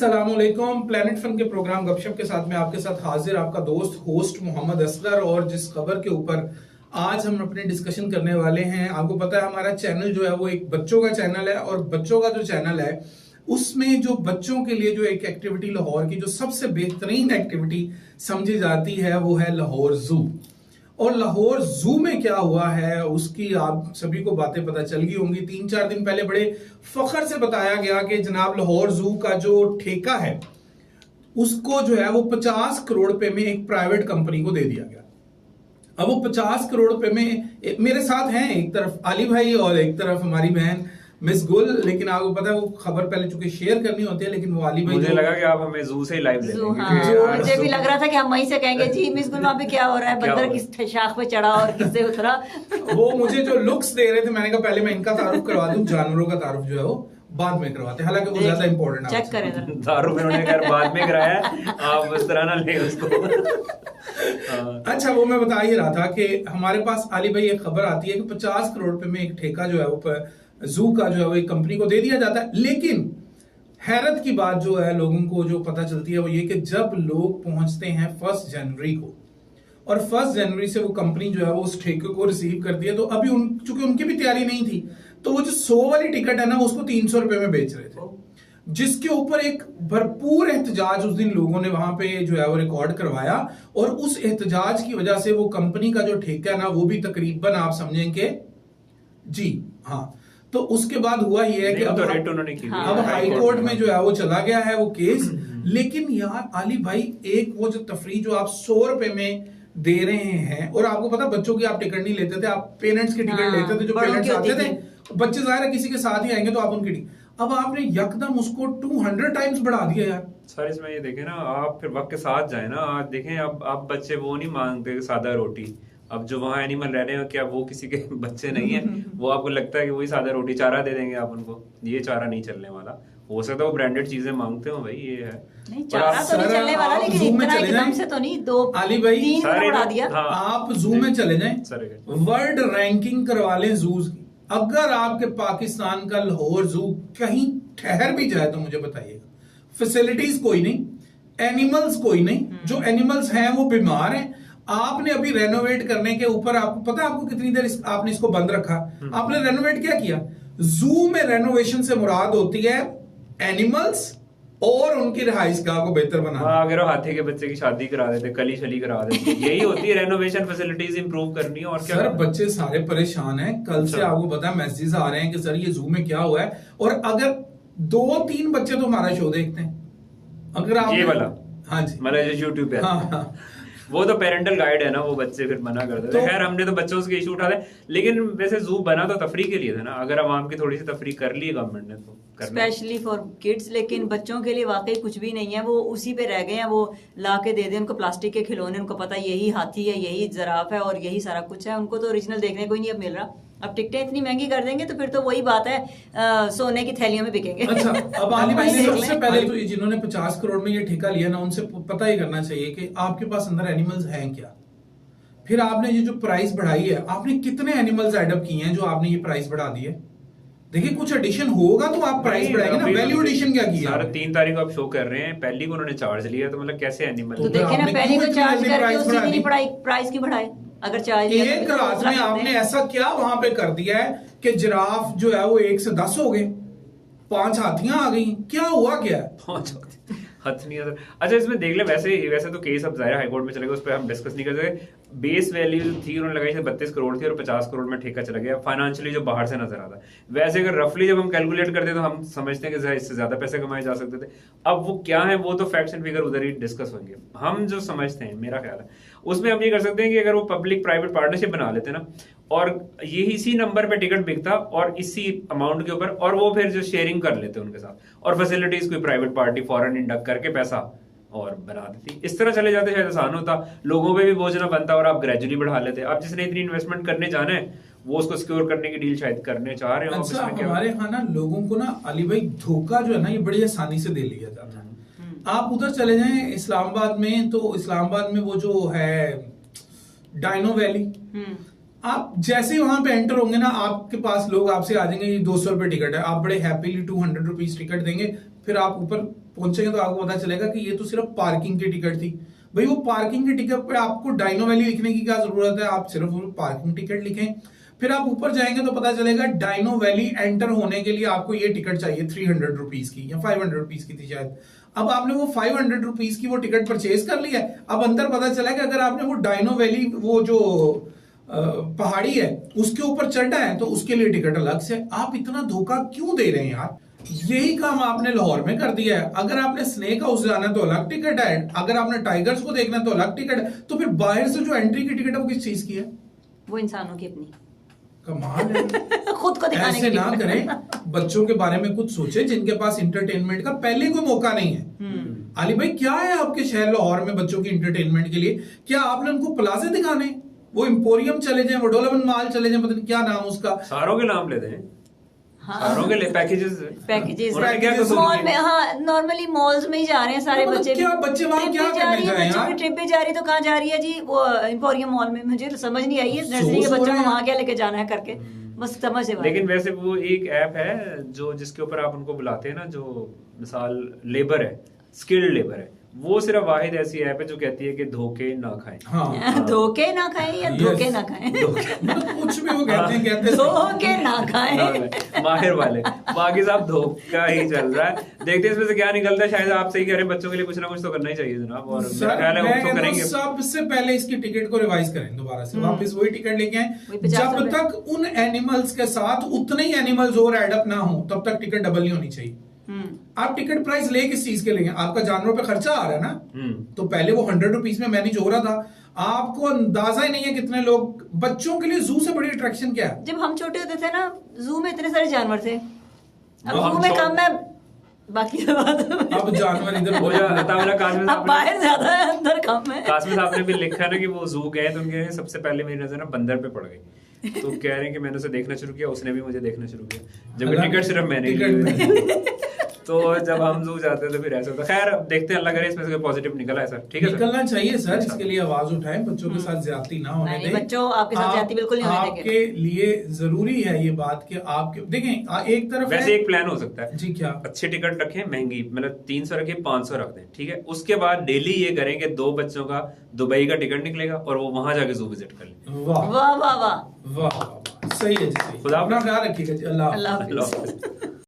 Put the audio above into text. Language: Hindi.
अस्सलामुअलैकुम। प्लेनेट फन के प्रोग्राम गपशप के साथ में आपके साथ हाजिर आपका दोस्त होस्ट मोहम्मद असगर। और जिस खबर के ऊपर आज हम अपने डिस्कशन करने वाले हैं, आपको पता है हमारा चैनल जो है वो एक बच्चों का चैनल है। और बच्चों का जो चैनल है उसमें जो बच्चों के लिए जो एक एक्टिविटी लाहौर की जो सबसे बेहतरीन एक्टिविटी समझी जाती है वो है लाहौर जू। और लाहौर जू में क्या हुआ है उसकी आप सभी को बातें पता चल गई होंगी। 3-4 दिन पहले बड़े फखर से बताया गया कि जनाब लाहौर जू का जो ठेका है उसको जो है वो 50 करोड़ रुपए में एक प्राइवेट कंपनी को दे दिया गया। अब वो 50 करोड़ रुपए में मेरे साथ हैं एक तरफ अली भाई और एक तरफ हमारी बहन मिस गुल। लेकिन आपको पता है वो खबर पहले चूंकि शेयर करनी होती है, लेकिन वो अली भाई मुझे लगा कि आप हमें जू से ही लाइव ले लेंगे। हाँ, मुझे भी लग रहा था कि हम वहीं से कहेंगे जी मिस गुल वहाँ पे क्या हो रहा है, बंदर किस शाख पे चढ़ा और किससे उतरा। वो मुझे जो लुक्स दे रहे थे मैंने कहा पहले मैं इनका तारुफ करवा दूं, जानवरों का तारुफ जो है वो बाद में करवाते हैं, हालांकि वो ज्यादा इंपॉर्टेंट है। चेक करें तारुफ उन्होंने खैर बाद में कराया, आप इस तरह ना ले उसको। अच्छा, वो मैं बता ही रहा था कि हमारे पास अली भाई एक खबर आती है कि 50 करोड़ रुपए में एक ठेका जो है वो जू का जो है वो एक कंपनी को दे दिया जाता है। लेकिन हैरत की बात जो है लोगों को जो पता चलती है वो ये कि जब लोग पहुंचते हैं 1 जनवरी को और 1 जनवरी से वो कंपनी जो है वो उस ठेके को रिसीव करती है, तो अभी चूंकि उनकी भी तैयारी नहीं थी तो वो जो 100 वाली टिकट है ना उसको 300 रुपए में बेच रहे थे, जिसके ऊपर एक भरपूर एहतजाज उस दिन लोगों ने वहां पे जो है वो रिकॉर्ड करवाया। और उस एहतजाज की वजह से वो कंपनी का जो ठेका है ना वो भी तकरीबन आप समझेंगे जी हाँ। तो उसके बाद हुआ ये है कि अब रेट उन्होंने की अब हाई कोर्ट में जो है वो चला गया है वो केस। लेकिन यार अली भाई एक वो जो तफरी जो आप 100 रुपए में दे रहे हैं, और आपको पता बच्चों की आप टिकट नहीं लेते थे, आप पेरेंट्स की टिकट लेते थे। जो पेरेंट्स आते थे बच्चे जाहिर है किसी के साथ ही आएंगे तो आप उनकी अब आपने यकदम उसको 200 टाइम्स बढ़ा दिया यार। सर इसमें ये देखें ना, आप फिर वक्त के साथ जाए ना, आज देखें अब बच्चे वो नहीं मांगते सादा रोटी। अब जो वहाँ एनिमल रह रहे हैं क्या वो किसी के बच्चे नहीं है? वो आपको लगता है कि वही सादा रोटी चारा दे देंगे आप उनको? ये चारा नहीं चलने वाला। हो सकता है वो ब्रांडेड चीजें मांगते हो भाई, ये है नहीं चारा तो नहीं चलने वाला, लेकिन इतना एकदम से तो नहीं। 2 अली भाई 3 बढ़ा दिया। आप जू में चले जाएं, वर्ल्ड रैंकिंग करवा लें जूज की। अगर आपके पाकिस्तान का लाहौर जू कहीं ठहर भी जाए तो मुझे बताइएगा, फैसिलिटीज कोई नहीं, एनिमल्स कोई नहीं, जो एनिमल्स हैं वो बीमार हैं। आपने अभी रेनोवेट करने के ऊपर आपको पता है आपको कितनी देर आपने इसको बंद रखा? आपने रेनोवेट क्या किया? जू में रेनोवेशन से मुराद होती है एनिमल्स और उनकी रिहाइश गाह को बेहतर बनाना। अगर वो हाथी के बच्चे की शादी करा देते, कली शली करा देते, यही होती है रेनोवेशन, फैसिलिटीज इंप्रूव करनी है। और क्या सर बच्चे सारे परेशान हैं, कल से आपको पता है मैसेज आ रहे हैं कि सर ये जू में क्या हुआ है। और अगर 2-3 बच्चे तो हमारा शो देखते हैं, अगर आप ये वाला हाँ जी मतलब यूट्यूब पे हाँ वो तो पेरेंटल गाइड है ना, वो बच्चे फिर मना कर देते। खैर हमने तो बच्चों से इशू उठाते, लेकिन वैसे जू बना तो तफरी के लिए था ना। अगर आवाम की थोड़ी सी तफरी कर ली गवर्नमेंट ने तो स्पेशली फॉर किड्स, लेकिन बच्चों के लिए वाकई कुछ भी नहीं है। वो उसी पे रह गए हैं, वो ला के दे दे उनको प्लास्टिक के खिलौने, उनको पता यही हाथी है, यही जिराफ है और यही सारा कुछ है। उनको तो ओरिजिनल देखने को ही नहीं अब मिल रहा। अब टिकटें इतनी महंगी कर देंगे तो फिर तो वही बात है, सोने की थैलियों में बिकेंगे। अच्छा, अब आली भाई ने सबसे पहले तो जिन्होंने 50 करोड़ में ये ठेका लिया ना उनसे पता ही करना चाहिए कि आपके पास अंदर एनिमल्स हैं क्या। फिर आपने ये जो प्राइस बढ़ाई है, आपने कितने एनिमल्स एडअप किए हैं जो आपने ये प्राइस बढ़ा दी है? देखिए कुछ एडिशन होगा तो आप प्राइस बढ़ाएंगे ना। वैल्यू एडिशन क्या किया? 3 तारीख को आप शो कर रहे हैं, पहली को उन्होंने चार्ज लिया, तो मतलब कैसे एनिमल तो देखे ना, पहली को चार्ज करके उसी की नहीं बढ़ाई, प्राइस की बढ़ाए। अगर चार्ज एक रात में आपने ऐसा क्या वहां पे कर दिया है कि जिराफ जो है वो 1 से 10 हो गए, 5 हाथियां आ गई, क्या हुआ क्या है? 5 नहीं है। अच्छा इसमें देख ले, वैसे तो केस अब जाहिर हाई कोर्ट में चलेगा, उस पर हम डिस्कस नहीं कर सकते। बेस वैल्यू थी उन्होंने लगाई थी 32 करोड़ थी और 50 करोड़ में ठेका चला गया फाइनेंशियली जो बाहर से नजर आता है। वैसे अगर रफली जब हम कैलकुलेट करते तो हम समझते हैं कि इससे ज्यादा पैसे कमाए जा सकते थे। अब वो क्या है वो तो फैक्ट्स एंड फिगर उधर ही डिस्कस होंगे। हम जो समझते हैं, मेरा ख्याल है उसमें हम ये कर सकते हैं कि अगर वो पब्लिक प्राइवेट पार्टनरशिप बना लेते ना और यही इसी नंबर पे टिकट बिकता और इसी अमाउंट के ऊपर, और वो फिर जो शेयरिंग कर लेते उनके साथ और फैसिलिटीज कोई प्राइवेट पार्टी फॉरेन इंडक्ट करके पैसा और बना देती, इस तरह चले जाते शायद आसान होता, लोगों पे भी बोझ ना बनता और आप ग्रेजुअली बढ़ा लेते। अब जिसने इतनी इन्वेस्टमेंट करने जाना है वो उसको सिक्योर करने की डील शायद करने चाह रहे हो। अच्छा, हमारे यहाँ ना लोगों को ना अली भाई धोखा जो है ना ये बड़ी आसानी से दे लिया जाता है। आप उधर चले जाएं इस्लामाबाद में, तो इस्लामाबाद में वो जो है डायनो वैली, आप जैसे ही वहां पे एंटर होंगे ना आपके पास लोग आपसे आ जाएंगे 200 रुपए टिकट है, आप बड़े हैप्पीली 200 रुपीज टिकट देंगे, फिर आप ऊपर पहुंचेंगे तो आपको पता चलेगा कि ये तो सिर्फ पार्किंग की टिकट थी। भाई वो पार्किंग की टिकट पे आपको डायनो वैली लिखने की क्या जरूरत है, आप सिर्फ वो पार्किंग टिकट लिखें। फिर आप ऊपर जाएंगे तो पता चलेगा डायनो वैली एंटर होने के लिए आपको ये टिकट चाहिए 300 रुपीज की या 500 रुपीज की थी शायद। अब आपने वो 500 रुपीज की वो टिकट परचेज कर लिया है। अब अंदर पता चला कि अगर आपने वो डायनो वैली वो जो पहाड़ी है उसके ऊपर चढ़ना है तो उसके लिए टिकट अलग से। आप इतना धोखा क्यों दे रहे हैं यार? यही काम आपने लाहौर में कर दिया है। अगर आपने स्नेक हाउस जाना है तो अलग टिकट है, अगर आपने टाइगर्स को देखना है तो अलग टिकट है, तो फिर बाहर से जो एंट्री की टिकट है वो किस चीज की है? वो इंसानों की अपनी कमाल है। खुद को दिखाने ऐसे के ना लिए। करें, बच्चों के बारे में कुछ सोचे जिनके पास इंटरटेनमेंट का पहले कोई मौका नहीं है। अली भाई क्या है आपके शहर लाहौर में बच्चों की इंटरटेनमेंट के लिए? क्या आपने उनको प्लाजे दिखाने, वो एम्पोरियम चले जाएं, वो डोलावन मॉल चले जाएं, पता नहीं क्या नाम उसका, सारों के नाम लेते हैं। हाँ। सारों के लिए पैकेजेस उन्होंने क्या कसूर मॉल किया? में, हाँ नॉर्मली मॉल्स में ही जा रहे हैं सारे मतलब बच्चे। क्या बच्चे वहाँ ट्रिप क्या पे जा करने रही है, जाएं बच्चों यार? की ट्रिप पे जा रही है तो कहाँ जा रही है जी? वो एम्पोरियम मॉल में। मुझे तो समझ नहीं आई है नर्सरी के सो बच्चों रहे को हैं। वहाँ क्या लेके जाना है करके, बस समझ से बाहर। लेकिन वैसे वो एक ऐप है जो जिसके ऊपर आप उनको बुलाते हैं ना, जो मिसाल लेबर है, स्किल्ड लेबर है, वो सिर्फ वाहिद ऐसी ऐप है जो कहती है कि धोखे ना खाएं। हाँ धोखे ना खाएं या Yes. धोखे ना खाएं? मतलब कुछ भी वो कहते हैं धोखे ना खाएं। माहिर वाले बाकी साहब धोखा ही चल रहा है। देखते हैं इसमें से क्या निकलता है। शायद आप सही कह रहे हैं, बच्चों के लिए कुछ ना कुछ तो करना ही चाहिए जनाब, और मेरा सर, ख्याल है मैं वो तो कहता हूं करेंगे। सबसे पहले इसकी टिकट को रिवाइज करें दोबारा से, वापस वही टिकट लेके आए। वही 50 जब रुपए। तक उन एनिमल्स के साथ उतने ही एनिमल्स और एड अप ना हो तब तक टिकट डबल नहीं होनी चाहिए। आप टिकट प्राइस ले किस चीज के लेंगे? आपका जानवरों पे खर्चा आ रहा है ना, तो पहले वो 100 रुपीज में मैनेज हो रहा था। आपको अंदाजा ही नहीं है कितने लोग, बच्चों के लिए जू से बड़ी अट्रैक्शन क्या है? जब हम छोटे होते थे ना, जू में इतने सारे जानवर थे, अब वो हम जू में शौक- कम है, बाकी सब बात अब जानवर इधर वो जो अताउल्लाह कासमी अब साहब बाहर ज्यादा है, अंदर कम है। कासमी साहब ने भी लिखा ना कि वो जू गए तो उनके सबसे पहले मेरी नजर ना बंदर पे पड़ गई। तो कह रहे हैं कि मैंने उसे देखना शुरू किया, उसने भी मुझे देखना शुरू किया, जबकि टिकट सिर्फ मैंने ली हुई है। तो जब हम जू जाते हैं तो फिर ऐसा होता है। खैर अब देखते हैं, अल्लाह करे इसमें से कोई पॉजिटिव निकला है सर। ठीक है सर, निकलना चाहिए सर, अच्छा। इसके लिए आवाज उठाएं, बच्चों के साथ ज्यादती ना होने नहीं, दें। बच्चों आपके साथ ज्यादती बिल्कुल नहीं होने देंगे। आपके लिए जरूरी है ये बात कि आपके देखें एक तरफ वैसे है, एक प्लान हो सकता है जी क्या? अच्छी टिकट रखें, महंगी मतलब 300 रखें, 500 रख दें, ठीक है। उसके बाद डेली ये करें कि 2 बच्चों का दुबई का टिकट निकलेगा और वो वहां जाके जू विजिट कर लें। वाह वाह वाह वाह। वाह वाह, सही है जी, सही। खुदा अपना ख्याल रखिएगा जी, अल्लाह हाफ़िज़। अल्लाह अल्लाह हाफिज। हाफ़िज़।